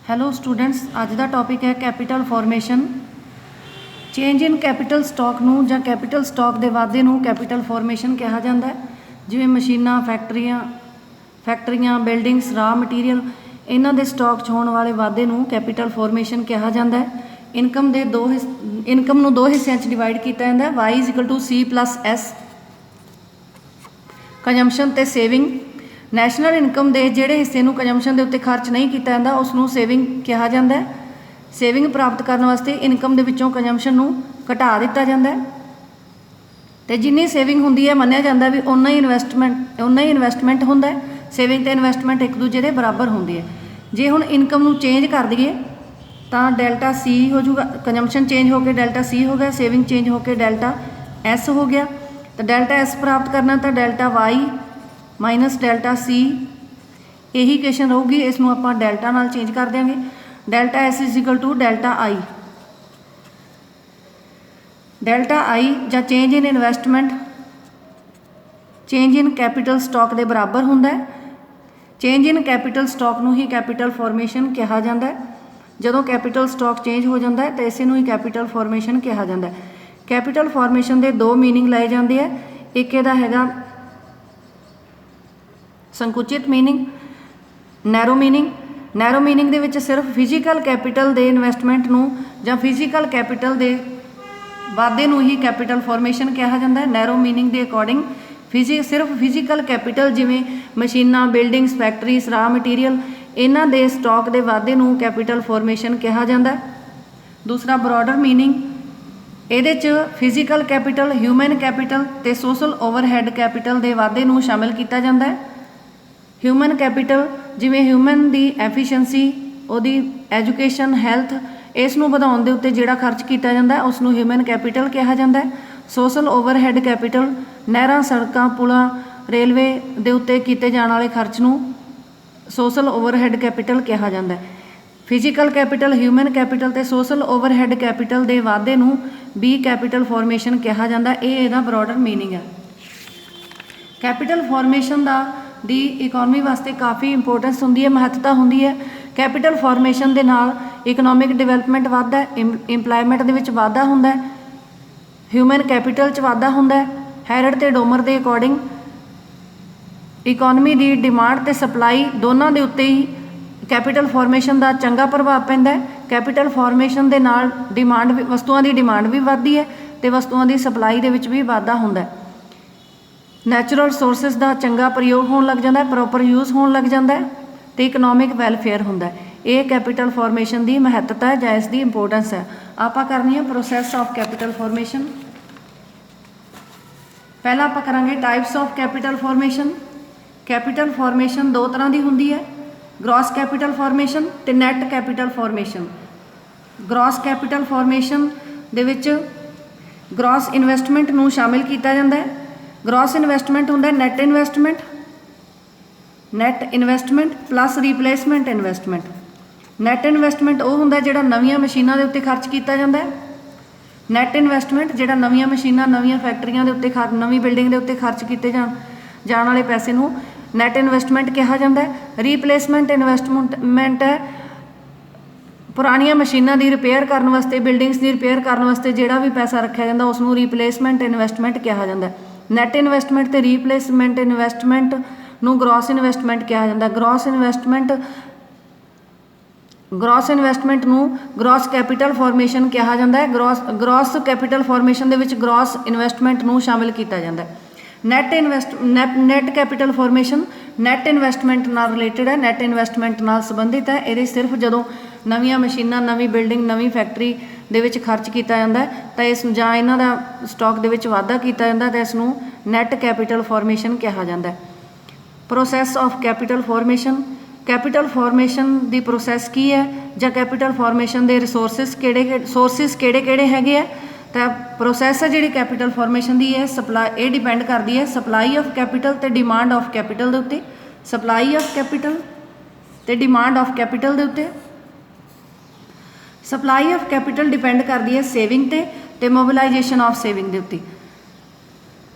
Hello students, ਅੱਜ ਦਾ topic ਹੈ capital formation. Change ਇਨ capital stock ਨੂੰ ਜਾਂ ਕੈਪੀਟਲ ਸਟਾਕ ਦੇ ਵਾਧੇ ਨੂੰ ਕੈਪੀਟਲ ਫਾਰਮੇਸ਼ਨ ਕਿਹਾ ਜਾਂਦਾ ਹੈ। ਜਿਵੇਂ ਮਸ਼ੀਨਾਂ, ਫੈਕਟਰੀਆਂ, ਬਿਲਡਿੰਗਸ, ਰਾਅ ਮਟੀਰੀਅਲ, ਇਹਨਾਂ ਦੇ ਸਟਾਕ 'ਚ ਹੋਣ ਵਾਲੇ ਵਾਧੇ ਨੂੰ ਕੈਪੀਟਲ ਫਾਰਮੇਸ਼ਨ ਕਿਹਾ ਜਾਂਦਾ ਹੈ। ਇਨਕਮ ਨੂੰ ਦੋ ਹਿੱਸਿਆਂ 'ਚ ਡਿਵਾਈਡ ਕੀਤਾ ਜਾਂਦਾ ਹੈ, Y=C+S, ਕੰਜੰਪਸ਼ਨ ਅਤੇ ਸੇਵਿੰਗ। ਨੈਸ਼ਨਲ ਇਨਕਮ ਦੇ ਜਿਹੜੇ ਹਿੱਸੇ ਨੂੰ ਕੰਜੰਪਸ਼ਨ ਦੇ ਉੱਤੇ ਖਰਚ ਨਹੀਂ ਕੀਤਾ ਜਾਂਦਾ ਉਸ ਨੂੰ ਸੇਵਿੰਗ ਕਿਹਾ ਜਾਂਦਾ ਹੈ। ਸੇਵਿੰਗ ਪ੍ਰਾਪਤ ਕਰਨ ਵਾਸਤੇ ਇਨਕਮ ਦੇ ਵਿੱਚੋਂ ਕੰਜੰਪਸ਼ਨ ਨੂੰ ਘਟਾ ਦਿੱਤਾ ਜਾਂਦਾ ਹੈ ਅਤੇ ਜਿੰਨੀ ਸੇਵਿੰਗ ਹੁੰਦੀ ਹੈ ਮੰਨਿਆ ਜਾਂਦਾ ਵੀ ਓਨਾ ਹੀ ਇਨਵੈਸਟਮੈਂਟ ਹੁੰਦਾ ਹੈ। ਸੇਵਿੰਗ ਅਤੇ ਇਨਵੈਸਟਮੈਂਟ ਇੱਕ ਦੂਜੇ ਦੇ ਬਰਾਬਰ ਹੁੰਦੀ ਹੈ। ਜੇ ਹੁਣ ਇਨਕਮ ਨੂੰ ਚੇਂਜ ਕਰ ਦਈਏ ਤਾਂ ਡੈਲਟਾ C ਹੋ ਜਾਊਗਾ, ਕੰਜੰਪਸ਼ਨ ਚੇਂਜ ਹੋ ਕੇ ਡੈਲਟਾ C ਹੋ ਗਿਆ, ਸੇਵਿੰਗ ਚੇਂਜ ਹੋ ਕੇ ਡੈਲਟਾ S ਹੋ ਗਿਆ। ਤਾਂ ਡੈਲਟਾ S ਪ੍ਰਾਪਤ ਕਰਨਾ ਤਾਂ delta Y minus delta C ਇਹੀ ਇਕੁਏਸ਼ਨ ਰਹੂਗੀ। ਇਸ ਨੂੰ ਆਪਾਂ ਡੈਲਟਾ ਨਾਲ ਚੇਂਜ ਕਰ ਦਿਆਂਗੇ। Delta S delta I। Delta I ਜਾਂ ਚੇਂਜ ਇਨ ਇਨਵੈਸਟਮੈਂਟ ਚੇਂਜ ਇਨ ਕੈਪੀਟਲ ਸਟਾਕ ਦੇ ਬਰਾਬਰ ਹੁੰਦਾ ਹੈ। ਚੇਂਜ ਇਨ ਕੈਪੀਟਲ ਸਟਾਕ ਨੂੰ ਹੀ ਕੈਪੀਟਲ ਫਾਰਮੇਸ਼ਨ ਕਿਹਾ ਜਾਂਦਾ ਹੈ। ਜਦੋਂ ਕੈਪੀਟਲ ਸਟਾਕ ਚੇਂਜ ਹੋ ਜਾਂਦਾ ਹੈ ਤਾਂ ਇਸੇ ਨੂੰ ਹੀ ਕੈਪੀਟਲ ਫਾਰਮੇਸ਼ਨ ਕਿਹਾ ਜਾਂਦਾ ਹੈ। ਕੈਪੀਟਲ ਫਾਰਮੇਸ਼ਨ ਦੇ ਦੋ ਮੀਨਿੰਗ ਲਏ ਜਾਂਦੇ ਆ। ਇੱਕ ਇਹਦਾ ਹੈਗਾ ਸੰਕੁਚਿਤ meaning, narrow meaning. Narrow meaning ਦੇ ਵਿੱਚ ਸਿਰਫ ਫਿਜ਼ੀਕਲ ਕੈਪੀਟਲ ਦੇ ਇਨਵੈਸਟਮੈਂਟ ਨੂੰ ਜਾਂ ਫਿਜ਼ੀਕਲ ਕੈਪੀਟਲ ਦੇ ਵਾਧੇ ਨੂੰ ਹੀ ਕੈਪੀਟਲ ਫਾਰਮੇਸ਼ਨ ਕਿਹਾ ਜਾਂਦਾ ਹੈ। ਨੈਰੋ ਮੀਨਿੰਗ ਦੇ ਅਕੋਰਡਿੰਗ ਸਿਰਫ ਫਿਜ਼ੀਕਲ ਕੈਪੀਟਲ ਜਿਵੇਂ ਮਸ਼ੀਨਾਂ, ਬਿਲਡਿੰਗਸ, ਫੈਕਟਰੀਜ਼, ਰਾਅ ਮਟੀਰੀਅਲ, ਇਹਨਾਂ ਦੇ ਸਟਾਕ ਦੇ ਵਾਧੇ ਨੂੰ ਕੈਪੀਟਲ ਫਾਰਮੇਸ਼ਨ ਕਿਹਾ ਜਾਂਦਾ। ਦੂਸਰਾ ਬਰੋਡਰ ਮੀਨਿੰਗ, ਇਹਦੇ 'ਚ ਫਿਜ਼ੀਕਲ ਕੈਪੀਟਲ, ਹਿਊਮਨ ਕੈਪੀਟਲ ਅਤੇ ਸੋਸ਼ਲ ਓਵਰਹੈਡ ਕੈਪੀਟਲ ਦੇ ਵਾਧੇ ਨੂੰ ਸ਼ਾਮਿਲ ਕੀਤਾ ਜਾਂਦਾ ਹੈ। ਹਿਊਮਨ ਕੈਪੀਟਲ ਜਿਵੇਂ ਹਿਊਮਨ ਦੀ ਐਫੀਸ਼ੀਐਂਸੀ, ਉਹਦੀ ਐਜੂਕੇਸ਼ਨ, ਹੈਲਥ, ਇਸ ਨੂੰ ਵਧਾਉਣ ਦੇ ਉੱਤੇ ਜਿਹੜਾ ਖਰਚ ਕੀਤਾ ਜਾਂਦਾ ਉਸ ਨੂੰ ਹਿਊਮਨ ਕੈਪੀਟਲ ਕਿਹਾ ਜਾਂਦਾ ਹੈ। ਸੋਸ਼ਲ ਓਵਰਹੈਡ ਕੈਪੀਟਲ, ਨਹਿਰਾਂ, ਸੜਕਾਂ, ਪੁਲਾਂ, ਰੇਲਵੇ ਦੇ ਉੱਤੇ ਕੀਤੇ ਜਾਣ ਵਾਲੇ ਖਰਚ ਨੂੰ ਸੋਸ਼ਲ ਓਵਰਹੈਡ ਕੈਪੀਟਲ ਕਿਹਾ ਜਾਂਦਾ ਹੈ। ਫਿਜ਼ੀਕਲ ਕੈਪੀਟਲ, ਹਿਊਮਨ ਕੈਪੀਟਲ ਅਤੇ ਸੋਸ਼ਲ ਓਵਰਹੈਡ ਕੈਪੀਟਲ ਦੇ ਵਾਧੇ ਨੂੰ ਵੀ ਕੈਪੀਟਲ ਫਾਰਮੇਸ਼ਨ ਕਿਹਾ ਜਾਂਦਾ। ਇਹ ਇਹਦਾ ਬਰੋਡਰ ਮੀਨਿੰਗ ਹੈ। ਕੈਪੀਟਲ ਫਾਰਮੇਸ਼ਨ ਦੀ ਇਕੋਨਮੀ ਵਾਸਤੇ ਕਾਫੀ ਇੰਪੋਰਟੈਂਸ ਹੁੰਦੀ ਹੈ, ਮਹੱਤਤਾ ਹੁੰਦੀ ਹੈ। ਕੈਪੀਟਲ ਫਾਰਮੇਸ਼ਨ ਦੇ ਨਾਲ ਇਕਨੋਮਿਕ ਡਿਵੈਲਪਮੈਂਟ ਵੱਧਦਾ ਹੈ, ਇੰਪਲਾਇਮੈਂਟ ਦੇ ਵਿੱਚ ਵਾਧਾ ਹੁੰਦਾ ਹੈ, ਹਿਊਮਨ ਕੈਪੀਟਲ 'ਚ ਵਾਧਾ ਹੁੰਦਾ ਹੈ। ਹੈਰਡ ਅਤੇ ਡੋਮਰ ਦੇ ਅਕੋਰਡਿੰਗ ਇਕੋਨਮੀ ਦੀ ਡਿਮਾਂਡ ਅਤੇ ਸਪਲਾਈ ਦੋਨਾਂ ਦੇ ਉੱਤੇ ਹੀ ਕੈਪੀਟਲ ਫਾਰਮੇਸ਼ਨ ਦਾ ਚੰਗਾ ਪ੍ਰਭਾਵ ਪੈਂਦਾ ਹੈ। ਕੈਪੀਟਲ ਫਾਰਮੇਸ਼ਨ ਦੇ ਨਾਲ ਵਸਤੂਆਂ ਦੀ ਡਿਮਾਂਡ ਵੀ ਵੱਧਦੀ ਹੈ ਅਤੇ ਵਸਤੂਆਂ ਦੀ ਸਪਲਾਈ ਦੇ ਵਿੱਚ ਵੀ ਵਾਧਾ ਹੁੰਦਾ ਹੈ। ਨੈਚੁਰਲ ਰਿਸੋਰਸਿਸ ਦਾ ਚੰਗਾ ਪ੍ਰਯੋਗ ਹੋਣ ਲੱਗ ਜਾਂਦਾ, ਪ੍ਰੋਪਰ ਯੂਜ਼ ਹੋਣ ਲੱਗ ਜਾਂਦਾ ਅਤੇ ਇਕਨੋਮਿਕ ਵੈਲਫੇਅਰ ਹੁੰਦਾ। ਇਹ ਕੈਪੀਟਲ ਫਾਰਮੇਸ਼ਨ ਦੀ ਮਹੱਤਤਾ ਹੈ ਜਾਂ ਇਸ ਦੀ ਇੰਪੋਰਟੈਂਸ ਹੈ। ਆਪਾਂ ਕਰਨੀ ਹੈ ਪ੍ਰੋਸੈਸ ਆਫ ਕੈਪੀਟਲ ਫਾਰਮੇਸ਼ਨ। ਪਹਿਲਾਂ ਆਪਾਂ ਕਰਾਂਗੇ types of capital formation. Capital formation ਦੋ ਤਰ੍ਹਾਂ ਦੀ ਹੁੰਦੀ ਹੈ, ਗ੍ਰੋਸ ਕੈਪੀਟਲ ਫਾਰਮੇਸ਼ਨ ਅਤੇ net capital formation. Gross capital formation ਦੇ ਵਿੱਚ ਗ੍ਰੋਸ ਇਨਵੈਸਟਮੈਂਟ ਨੂੰ ਸ਼ਾਮਿਲ ਕੀਤਾ ਜਾਂਦਾ ਹੈ। ਗ੍ਰੋਸ ਇਨਵੈਸਟਮੈਂਟ ਹੁੰਦਾ net investment plus replacement investment. Net investment ਉਹ ਹੁੰਦਾ ਜਿਹੜਾ ਨਵੀਆਂ ਮਸ਼ੀਨਾਂ ਦੇ ਉੱਤੇ ਖਰਚ ਕੀਤਾ ਜਾਂਦਾ ਹੈ। ਨੈਟ ਇਨਵੈਸਟਮੈਂਟ ਜਿਹੜਾ ਨਵੀਆਂ ਮਸ਼ੀਨਾਂ, ਨਵੀਆਂ ਫੈਕਟਰੀਆਂ ਦੇ ਉੱਤੇ ਨਵੀਂ ਬਿਲਡਿੰਗ ਦੇ ਉੱਤੇ ਖਰਚ ਕੀਤੇ ਜਾਣ ਵਾਲੇ ਪੈਸੇ ਨੂੰ ਨੈਟ ਇਨਵੈਸਟਮੈਂਟ ਕਿਹਾ ਜਾਂਦਾ ਹੈ। ਰੀਪਲੇਸਮੈਂਟ ਇਨਵੈਸਟਮੈਂਟ ਹੈ ਪੁਰਾਣੀਆਂ ਮਸ਼ੀਨਾਂ ਦੀ ਰਿਪੇਅਰ ਕਰਨ ਵਾਸਤੇ, ਬਿਲਡਿੰਗਸ ਦੀ ਰਿਪੇਅਰ ਕਰਨ ਵਾਸਤੇ ਜਿਹੜਾ ਵੀ ਪੈਸਾ ਰੱਖਿਆ ਜਾਂਦਾ ਉਸ ਨੂੰ ਰੀਪਲੇਸਮੈਂਟ ਇਨਵੈਸਟਮੈਂਟ ਕਿਹਾ ਜਾਂਦਾ। ਨੈਟ ਇਨਵੈਸਟਮੈਂਟ ਅਤੇ ਰੀਪਲੇਸਮੈਂਟ ਇਨਵੈਸਟਮੈਂਟ ਨੂੰ ਗ੍ਰੋਸ ਇਨਵੈਸਟਮੈਂਟ ਕਿਹਾ ਜਾਂਦਾ। ਗ੍ਰੋਸ ਇਨਵੈਸਟਮੈਂਟ ਨੂੰ ਗ੍ਰੋਸ ਕੈਪੀਟਲ ਫਾਰਮੇਸ਼ਨ ਕਿਹਾ ਜਾਂਦਾ ਹੈ। ਗ੍ਰੋਸ ਕੈਪੀਟਲ ਫਾਰਮੇਸ਼ਨ ਦੇ ਵਿੱਚ ਗ੍ਰੋਸ ਇਨਵੈਸਟਮੈਂਟ ਨੂੰ ਸ਼ਾਮਿਲ ਕੀਤਾ ਜਾਂਦਾ। Net capital formation net investment ਨਾਲ ਰਿਲੇਟਡ ਹੈ, ਨੈਟ ਇਨਵੈਸਟਮੈਂਟ ਨਾਲ ਸੰਬੰਧਿਤ ਹੈ। ਇਹਦੇ ਸਿਰਫ ਜਦੋਂ ਨਵੀਆਂ ਮਸ਼ੀਨਾਂ, ਨਵੀਂ ਬਿਲਡਿੰਗ, ਨਵੀਂ ਫੈਕਟਰੀ ਦੇ ਵਿੱਚ ਖਰਚ ਕੀਤਾ ਜਾਂਦਾ ਤਾਂ ਇਸ ਜਾਂ ਇਹਨਾਂ ਦਾ ਸਟਾਕ ਦੇ ਵਿੱਚ ਵਾਧਾ ਕੀਤਾ ਜਾਂਦਾ ਤਾਂ ਇਸ ਨੂੰ ਨੈਟ ਕੈਪੀਟਲ ਫਾਰਮੇਸ਼ਨ ਕਿਹਾ ਜਾਂਦਾ। Process of capital formation. Capital formation the process ਕੀ ਹੈ ਜਾਂ ਕੈਪੀਟਲ ਫਾਰਮੇਸ਼ਨ ਦੇ ਸੋਰਸਿਸ ਕਿਹੜੇ ਹੈਗੇ ਆ। ਤਾਂ ਪ੍ਰੋਸੈਸ ਹੈ ਜਿਹੜੀ ਕੈਪੀਟਲ ਫਾਰਮੇਸ਼ਨ ਦੀ ਹੈ ਇਹ ਡਿਪੈਂਡ ਕਰਦੀ ਹੈ ਸਪਲਾਈ ਆਫ ਕੈਪੀਟਲ ਅਤੇ ਡਿਮਾਂਡ ਆਫ ਕੈਪੀਟਲ ਦੇ ਉੱਤੇ। ਸਪਲਾਈ ਆਫ ਕੈਪੀਟਲ ਅਤੇ ਡਿਮਾਂਡ ਆਫ ਕੈਪੀਟਲ ਦੇ ਉੱਤੇ। ਸਪਲਾਈ ਆਫ ਕੈਪੀਟਲ ਡਿਪੈਂਡ ਕਰਦੀ ਹੈ ਸੇਵਿੰਗ ਤੇ ਮੋਬਿਲਾਈਜੇਸ਼ਨ ਆਫ ਸੇਵਿੰਗ ਦੇ ਉੱਤੇ।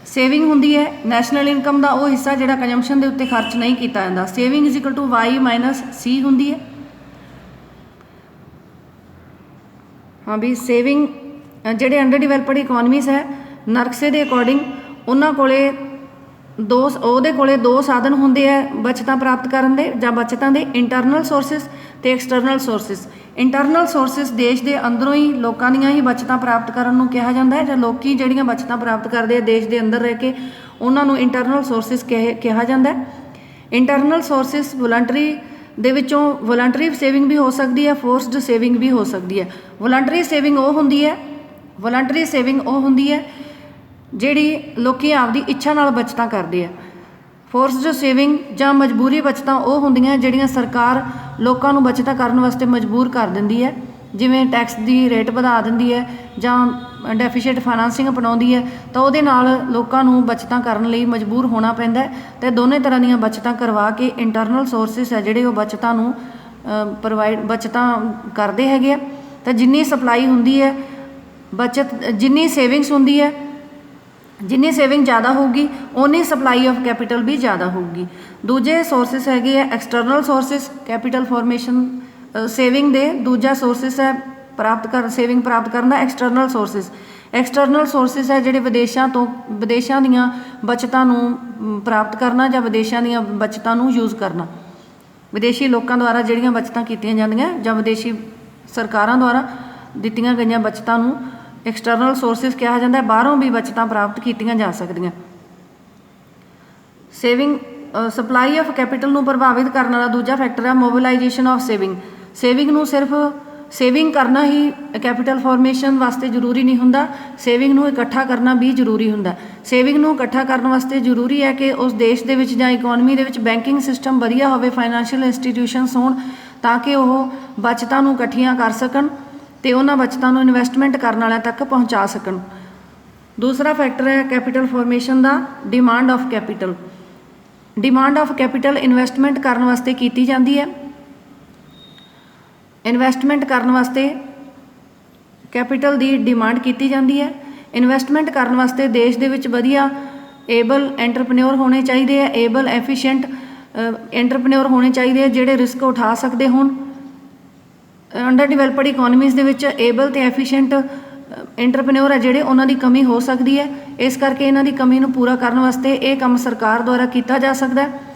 ਸੇਵਿੰਗ ਹੁੰਦੀ ਹੈ ਨੈਸ਼ਨਲ ਇਨਕਮ ਦਾ ਉਹ ਹਿੱਸਾ ਜਿਹੜਾ ਕੰਜੰਪਸ਼ਨ ਦੇ ਉੱਤੇ ਖਰਚ ਨਹੀਂ ਕੀਤਾ ਜਾਂਦਾ। ਸੇਵਿੰਗ Y - C ਹੁੰਦੀ ਹੈ। हाँ भी सेविंग ਜਿਹੜੇ ਅੰਡਰ ਡਿਵੈਲਪਡ ਇਕੋਨਮੀਜ਼ ਹੈ ਨਰਕਸੇ ਦੇ ਅਕੋਰਡਿੰਗ ਉਹਨਾਂ ਕੋਲੇ ਉਹਦੇ ਕੋਲੇ ਦੋ ਸਾਧਨ ਹੁੰਦੇ ਆ ਬਚਤਾਂ ਪ੍ਰਾਪਤ ਕਰਨ ਦੇ ਜਾਂ ਬਚਤਾਂ ਦੇ ਇੰਟਰਨਲ ਸੋਰਸਿਸ ਤੇ ਐਕਸਟਰਨਲ ਸੋਰਸਿਸ। ਇੰਟਰਨਲ ਸੋਰਸਿਸ ਦੇਸ਼ ਦੇ ਅੰਦਰੋਂ ਹੀ ਲੋਕਾਂ ਦੀਆਂ ਹੀ ਬਚਤਾਂ ਪ੍ਰਾਪਤ ਕਰਨ ਨੂੰ ਕਿਹਾ ਜਾਂਦਾ ਹੈ, ਜਾਂ ਲੋਕੀ ਜਿਹੜੀਆਂ ਬਚਤਾਂ ਪ੍ਰਾਪਤ ਕਰਦੇ ਆ ਦੇਸ਼ ਦੇ ਅੰਦਰ ਰਹਿ ਕੇ ਉਹਨਾਂ ਨੂੰ ਇੰਟਰਨਲ ਸੋਰਸਿਸ ਕਿਹਾ ਜਾਂਦਾ ਹੈ। ਇੰਟਰਨਲ ਸੋਰਸਿਸ ਵੋਲੰਟਰੀ ਦੇ ਵਿੱਚੋਂ ਵੋਲੰਟਰੀ ਸੇਵਿੰਗ ਵੀ ਹੋ ਸਕਦੀ ਹੈ, ਫੋਰਸਡ ਸੇਵਿੰਗ ਵੀ ਹੋ ਸਕਦੀ ਹੈ। ਵੋਲੰਟਰੀ ਸੇਵਿੰਗ ਉਹ ਹੁੰਦੀ ਹੈ ਜਿਹੜੀ ਲੋਕੀ ਆਪਦੀ ਇੱਛਾ ਨਾਲ ਬਚਤਾਂ ਕਰਦੇ ਆ। ਫੋਰਸਡ ਸੇਵਿੰਗ ਜਾਂ ਮਜਬੂਰੀ ਬਚਤਾਂ ਉਹ ਹੁੰਦੀਆਂ ਜਿਹੜੀਆਂ ਸਰਕਾਰ ਲੋਕਾਂ ਨੂੰ ਬਚਤਾਂ ਕਰਨ ਵਾਸਤੇ ਮਜਬੂਰ ਕਰ ਦਿੰਦੀ ਹੈ, ਜਿਵੇਂ ਟੈਕਸ ਦੀ ਰੇਟ ਵਧਾ ਦਿੰਦੀ ਹੈ ਜਾਂ ਡੈਫੀਸ਼ੀਟ ਫਾਈਨਾਂਸਿੰਗ ਅਪਣਾਉਂਦੀ ਹੈ, ਤਾਂ ਉਹਦੇ ਨਾਲ ਲੋਕਾਂ ਨੂੰ ਬਚਤਾਂ ਕਰਨ ਲਈ ਮਜਬੂਰ ਹੋਣਾ ਪੈਂਦਾ ਹੈ। ਅਤੇ ਦੋਨੇ ਤਰ੍ਹਾਂ ਦੀਆਂ ਬਚਤਾਂ ਕਰਵਾ ਕੇ ਇੰਟਰਨਲ ਸੋਰਸਿਸ ਹੈ ਜਿਹੜੇ ਉਹ ਬਚਤਾਂ ਨੂੰ ਬਚਤਾਂ ਕਰਦੇ ਹੈਗੇ ਆ। ਤਾਂ ਜਿੰਨੀ ਸਪਲਾਈ ਹੁੰਦੀ ਹੈ ਜਿੰਨੀ ਸੇਵਿੰਗਸ ਹੁੰਦੀ ਹੈ, ਜਿੰਨੀ ਸੇਵਿੰਗ ਜ਼ਿਆਦਾ ਹੋਊਗੀ ਓਨੀ ਸਪਲਾਈ ਆਫ ਕੈਪੀਟਲ ਵੀ ਜ਼ਿਆਦਾ ਹੋਊਗੀ। ਦੂਜੇ ਸੋਰਸਿਸ ਹੈਗੇ ਆ external sources capital formation saving ਦੇ। ਦੂਜਾ ਸੋਰਸਿਸ ਹੈ ਸੇਵਿੰਗ ਪ੍ਰਾਪਤ ਕਰਨ ਦਾ ਐਕਸਟਰਨਲ ਸੋਰਸਿਸ ਹੈ ਜਿਹੜੇ ਵਿਦੇਸ਼ਾਂ ਦੀਆਂ ਬਚਤਾਂ ਨੂੰ ਪ੍ਰਾਪਤ ਕਰਨਾ ਜਾਂ ਵਿਦੇਸ਼ਾਂ ਦੀਆਂ ਬਚਤਾਂ ਨੂੰ ਯੂਜ਼ ਕਰਨਾ। ਵਿਦੇਸ਼ੀ ਲੋਕਾਂ ਦੁਆਰਾ ਜਿਹੜੀਆਂ ਬਚਤਾਂ ਕੀਤੀਆਂ ਜਾਂਦੀਆਂ ਜਾਂ ਵਿਦੇਸ਼ੀ ਸਰਕਾਰਾਂ ਦੁਆਰਾ ਦਿੱਤੀਆਂ ਗਈਆਂ ਬਚਤਾਂ ਨੂੰ ਐਕਸਟਰਨਲ ਸੋਰਸਿਸ ਕਿਹਾ ਜਾਂਦਾ ਹੈ। ਬਾਹਰੋਂ ਵੀ ਬਚਤਾਂ ਪ੍ਰਾਪਤ ਕੀਤੀਆਂ ਜਾ ਸਕਦੀਆਂ। ਸੇਵਿੰਗ ਸਪਲਾਈ ਆਫ ਕੈਪੀਟਲ ਨੂੰ ਪ੍ਰਭਾਵਿਤ ਕਰਨ ਵਾਲਾ ਦੂਜਾ ਫੈਕਟਰ ਹੈ ਮੋਬਿਲਾਈਜੇਸ਼ਨ ਆਫ ਸੇਵਿੰਗ ਨੂੰ ਸਿਰਫ ਸੇਵਿੰਗ ਕਰਨਾ ਹੀ ਕੈਪੀਟਲ ਫਾਰਮੇਸ਼ਨ ਵਾਸਤੇ ਜ਼ਰੂਰੀ ਨਹੀਂ ਹੁੰਦਾ, ਸੇਵਿੰਗ ਨੂੰ ਇਕੱਠਾ ਕਰਨਾ ਵੀ ਜ਼ਰੂਰੀ ਹੁੰਦਾ। ਸੇਵਿੰਗ ਨੂੰ ਇਕੱਠਾ ਕਰਨ ਵਾਸਤੇ ਜ਼ਰੂਰੀ ਹੈ ਕਿ ਉਸ ਦੇਸ਼ ਦੇ ਵਿੱਚ ਜਾਂ ਇਕੋਨਮੀ ਦੇ ਵਿੱਚ ਬੈਂਕਿੰਗ ਸਿਸਟਮ ਵਧੀਆ ਹੋਵੇ, ਫਾਈਨੈਂਸ਼ੀਅਲ ਇੰਸਟੀਟਿਊਸ਼ਨਸ ਹੋਣ ਤਾਂ ਕਿ ਉਹ ਬਚਤਾਂ ਨੂੰ ਇਕੱਠੀਆਂ ਕਰ ਸਕਣ ਅਤੇ ਉਹਨਾਂ ਬਚਤਾਂ ਨੂੰ ਇਨਵੈਸਟਮੈਂਟ ਕਰਨ ਵਾਲਿਆਂ ਤੱਕ ਪਹੁੰਚਾ ਸਕਣ। ਦੂਸਰਾ ਫੈਕਟਰ ਹੈ capital formation the demand of capital. Demand of capital investment ਕਰਨ ਵਾਸਤੇ ਕੀਤੀ ਜਾਂਦੀ ਹੈ। ਇਨਵੈਸਟਮੈਂਟ ਕਰਨ ਵਾਸਤੇ ਕੈਪੀਟਲ ਦੀ ਡਿਮਾਂਡ ਕੀਤੀ ਜਾਂਦੀ ਹੈ। ਇਨਵੈਸਟਮੈਂਟ ਕਰਨ ਵਾਸਤੇ ਦੇਸ਼ ਦੇ ਵਿੱਚ ਵਧੀਆ ਏਬਲ ਐਂਟਰਪ੍ਰੇਨਿਓਰ ਹੋਣੇ ਚਾਹੀਦੇ ਆ, ਏਬਲ ਐਫੀਸ਼ੀਐਂਟ ਐਂਟਰਪ੍ਰੇਨਿਓਰ ਹੋਣੇ ਚਾਹੀਦੇ ਆ ਜਿਹੜੇ ਰਿਸਕ ਉਠਾ ਸਕਦੇ ਹੋਣ। ਅੰਡਰ ਡਿਵੈਲਪਡ ਇਕੋਨਮੀਜ਼ ਦੇ ਵਿੱਚ ਏਬਲ ਅਤੇ ਐਫੀਸ਼ੀਐਂਟ ਐਂਟਰਪ੍ਰੇਨਿਓਰ ਹੈ ਜਿਹੜੇ ਉਹਨਾਂ ਦੀ ਕਮੀ ਹੋ ਸਕਦੀ ਹੈ। ਇਸ ਕਰਕੇ ਇਹਨਾਂ ਦੀ ਕਮੀ ਨੂੰ ਪੂਰਾ ਕਰਨ ਵਾਸਤੇ ਇਹ ਕੰਮ ਸਰਕਾਰ ਦੁਆਰਾ ਕੀਤਾ ਜਾ ਸਕਦਾ ਹੈ।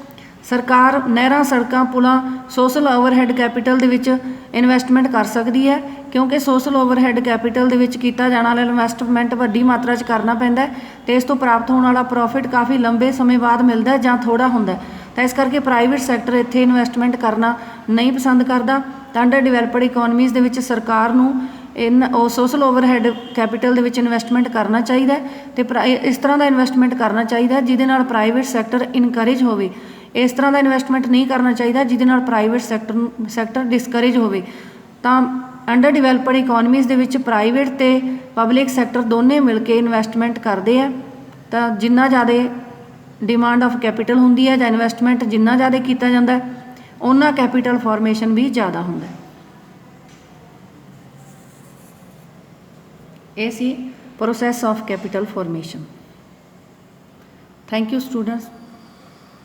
ਸਰਕਾਰ ਨਹਿਰਾਂ, ਸੜਕਾਂ, ਪੁਲਾਂ, ਸੋਸ਼ਲ ਓਵਰਹੈੱਡ ਕੈਪੀਟਲ ਦੇ ਵਿੱਚ ਇਨਵੈਸਟਮੈਂਟ ਕਰ ਸਕਦੀ ਹੈ, ਕਿਉਂਕਿ ਸੋਸ਼ਲ ਓਵਰਹੈੱਡ ਕੈਪੀਟਲ ਦੇ ਵਿੱਚ ਕੀਤਾ ਜਾਣ ਵਾਲਾ ਇਨਵੈਸਟਮੈਂਟ ਵੱਡੀ ਮਾਤਰਾ 'ਚ ਕਰਨਾ ਪੈਂਦਾ ਅਤੇ ਇਸ ਤੋਂ ਪ੍ਰਾਪਤ ਹੋਣ ਵਾਲਾ ਪ੍ਰੋਫਿਟ ਕਾਫੀ ਲੰਬੇ ਸਮੇਂ ਬਾਅਦ ਮਿਲਦਾ ਜਾਂ ਥੋੜ੍ਹਾ ਹੁੰਦਾ। ਤਾਂ ਇਸ ਕਰਕੇ ਪ੍ਰਾਈਵੇਟ ਸੈਕਟਰ ਇੱਥੇ ਇਨਵੈਸਟਮੈਂਟ ਕਰਨਾ ਨਹੀਂ ਪਸੰਦ ਕਰਦਾ। ਤਾਂ ਅੰਡਰ ਡਿਵੈਲਪਡ ਇਕੋਨਮੀਜ਼ ਦੇ ਵਿੱਚ ਸਰਕਾਰ ਨੂੰ ਸੋਸ਼ਲ ਓਵਰਹੈੱਡ ਕੈਪੀਟਲ ਦੇ ਵਿੱਚ ਇਨਵੈਸਟਮੈਂਟ ਕਰਨਾ ਚਾਹੀਦਾ ਅਤੇ ਇਸ ਤਰ੍ਹਾਂ ਦਾ ਇਨਵੈਸਟਮੈਂਟ ਕਰਨਾ ਚਾਹੀਦਾ ਜਿਹਦੇ ਨਾਲ ਪ੍ਰਾਈਵੇਟ ਸੈਕਟਰ ਇਨਕਰੇਜ ਹੋਵੇ। ਇਸ ਤਰ੍ਹਾਂ ਦਾ ਇਨਵੈਸਟਮੈਂਟ ਨਹੀਂ ਕਰਨਾ ਚਾਹੀਦਾ ਜਿਹਦੇ ਨਾਲ ਪ੍ਰਾਈਵੇਟ ਸੈਕਟਰ ਡਿਸਕਰੇਜ ਹੋਵੇ। ਤਾਂ ਅੰਡਰ ਡਿਵੈਲਪਡ ਇਕੋਨਮੀਜ਼ ਦੇ ਵਿੱਚ ਪ੍ਰਾਈਵੇਟ ਅਤੇ ਪਬਲਿਕ ਸੈਕਟਰ ਦੋਨੇ ਮਿਲ ਕੇ ਇਨਵੈਸਟਮੈਂਟ ਕਰਦੇ ਆ। ਤਾਂ ਜਿੰਨਾ ਜ਼ਿਆਦਾ ਡਿਮਾਂਡ ਆਫ ਕੈਪੀਟਲ ਹੁੰਦੀ ਹੈ ਜਾਂ ਇਨਵੈਸਟਮੈਂਟ ਜਿੰਨਾ ਜ਼ਿਆਦਾ ਕੀਤਾ ਜਾਂਦਾ ਉਹਨਾਂ ਕੈਪੀਟਲ ਫਾਰਮੇਸ਼ਨ ਵੀ ਜ਼ਿਆਦਾ ਹੁੰਦਾ। ਇਹ ਸੀ process of capital formation. Thank you students.